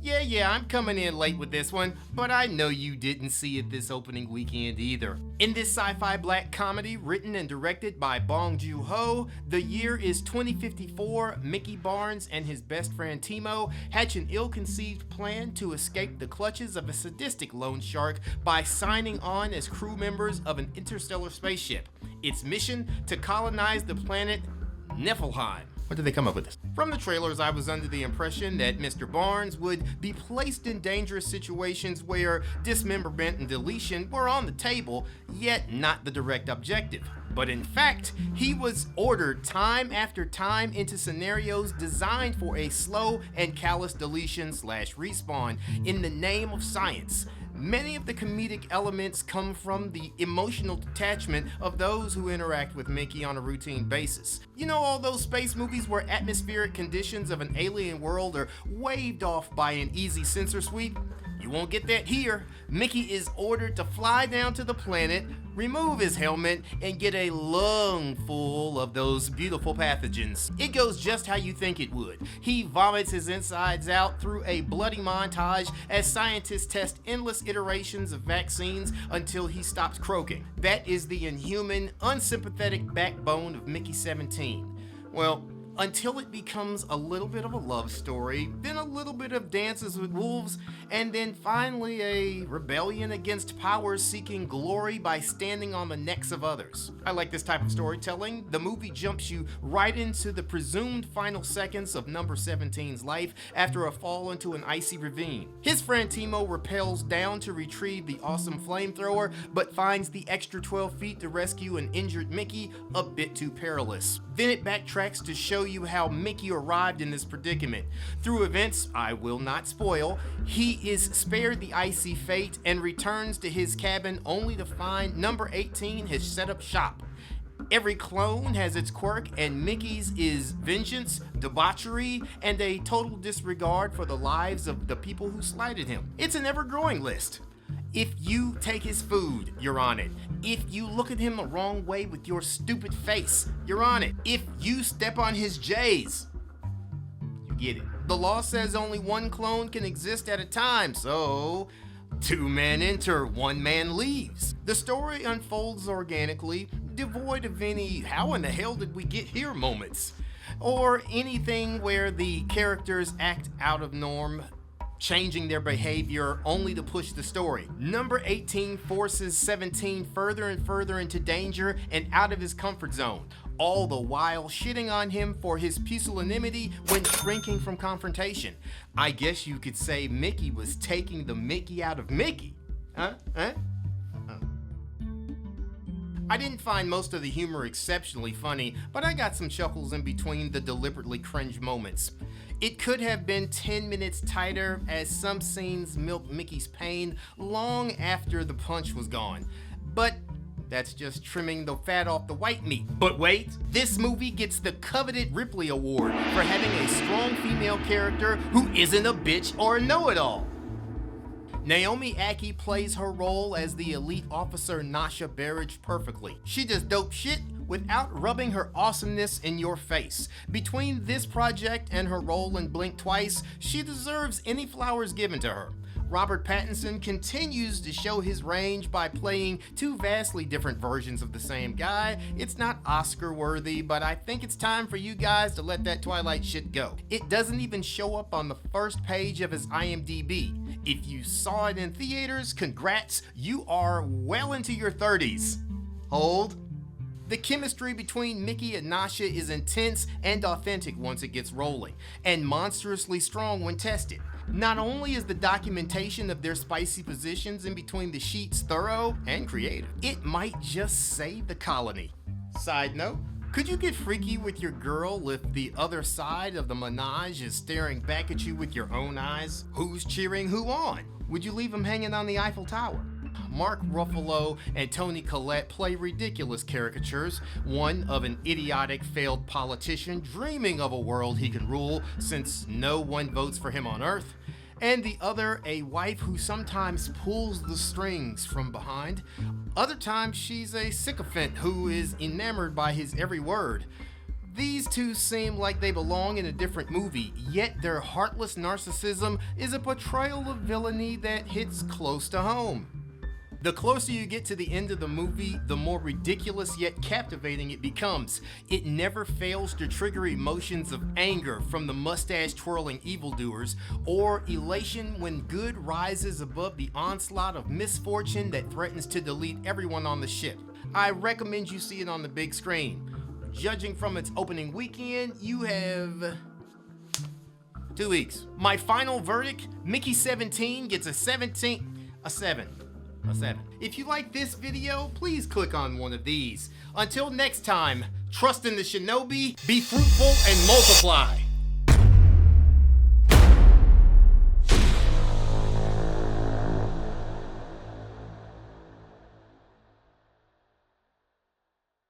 Yeah, I'm coming in late with this one, but I know you didn't see it this opening weekend either. In this sci-fi black comedy written and directed by Bong Joon Ho, the year is 2054. Mickey Barnes and his best friend Timo hatch an ill-conceived plan to escape the clutches of a sadistic loan shark by signing on as crew members of an interstellar spaceship. Its mission to colonize the planet Niflheim. What did they come up with this? From the trailers, I was under the impression that Mr. Barnes would be placed in dangerous situations where dismemberment and deletion were on the table, yet not the direct objective. But in fact, he was ordered time after time into scenarios designed for a slow and callous deletion/respawn in the name of science. Many of the comedic elements come from the emotional detachment of those who interact with Mickey on a routine basis. You know, all those space movies where atmospheric conditions of an alien world are waved off by an easy sensor sweep? You won't get that here. Mickey is ordered to fly down to the planet, remove his helmet, and get a lungful of those beautiful pathogens. It goes just how you think it would. He vomits his insides out through a bloody montage as scientists test endless iterations of vaccines until he stops croaking. That is the inhuman, unsympathetic backbone of Mickey 17. Well, until it becomes a little bit of a love story, then a little bit of Dances with Wolves, and then finally a rebellion against powers seeking glory by standing on the necks of others. I like this type of storytelling. The movie jumps you right into the presumed final seconds of number 17's life after a fall into an icy ravine. His friend Timo rappels down to retrieve the awesome flamethrower, but finds the extra 12 feet to rescue an injured Mickey a bit too perilous. Then it backtracks to show you how Mickey arrived in this predicament. Through events I will not spoil, he is spared the icy fate and returns to his cabin only to find number 18 has set up shop. Every clone has its quirk, and Mickey's is vengeance, debauchery, and a total disregard for the lives of the people who slighted him. It's an ever-growing list. If you take his food, you're on it. If you look at him the wrong way with your stupid face, you're on it. If you step on his J's, you get it. The law says only one clone can exist at a time, so 2 men enter, 1 man leaves. The story unfolds organically, devoid of any "how in the hell did we get here" moments, or anything where the characters act out of norm, changing their behavior only to push the story. Number 18 forces 17 further and further into danger and out of his comfort zone, all the while shitting on him for his pusillanimity when shrinking from confrontation. I guess you could say Mickey was taking the Mickey out of Mickey. I didn't find most of the humor exceptionally funny, but I got some chuckles in between the deliberately cringe moments. It could have been 10 minutes tighter, as some scenes milked Mickey's pain long after the punch was gone. But that's just trimming the fat off the white meat. But wait, this movie gets the coveted Ripley Award for having a strong female character who isn't a bitch or a know-it-all. Naomi Ackie plays her role as the elite officer Nasha Berridge perfectly. She does dope shit without rubbing her awesomeness in your face. Between this project and her role in Blink Twice, she deserves any flowers given to her. Robert Pattinson continues to show his range by playing 2 vastly different versions of the same guy. It's not Oscar worthy, but I think it's time for you guys to let that Twilight shit go. It doesn't even show up on the first page of his IMDb. If you saw it in theaters, congrats, you are well into your 30s. Hold. The chemistry between Mickey and Nasha is intense and authentic once it gets rolling, and monstrously strong when tested. Not only is the documentation of their spicy positions in between the sheets thorough and creative, it might just save the colony. Side note, could you get freaky with your girl if the other side of the menage is staring back at you with your own eyes? Who's cheering who on? Would you leave them hanging on the Eiffel Tower? Mark Ruffalo and Toni Collette play ridiculous caricatures, one of an idiotic failed politician dreaming of a world he can rule since no one votes for him on Earth, and the other a wife who sometimes pulls the strings from behind. Other times she's a sycophant who is enamored by his every word. These two seem like they belong in a different movie, yet their heartless narcissism is a portrayal of villainy that hits close to home. The closer you get to the end of the movie, the more ridiculous yet captivating it becomes. It never fails to trigger emotions of anger from the mustache-twirling evildoers, or elation when good rises above the onslaught of misfortune that threatens to delete everyone on the ship. I recommend you see it on the big screen. Judging from its opening weekend, you have 2 weeks. My final verdict, Mickey 17 gets a 7. If you like this video, please click on one of these. Until next time, trust in the shinobi, be fruitful and multiply.